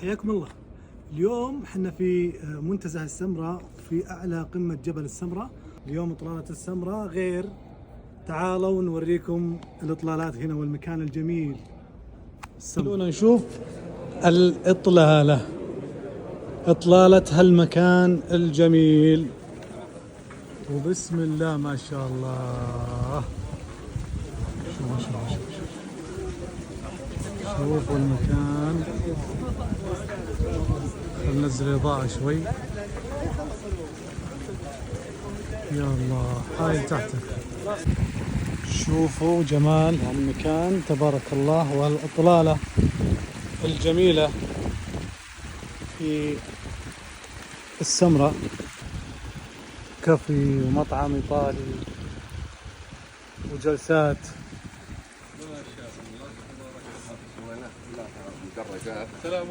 حياكم الله. اليوم احنا في منتزه السمراء في اعلى قمة جبل السمراء. اليوم اطلالة السمراء غير، تعالوا نوريكم الاطلالات هنا والمكان الجميل. خلونا نشوف الاطلالة، اطلالة هالمكان الجميل، وبسم الله ما شاء الله. شوفوا المكان. خلنا ننزل الإضاءة شوي. يا الله، هاي تحتك. شوفوا جمال هالمكان تبارك الله، والإطلالة الجميلة في السمراء. كافي ومطعم إيطالي وجلسات.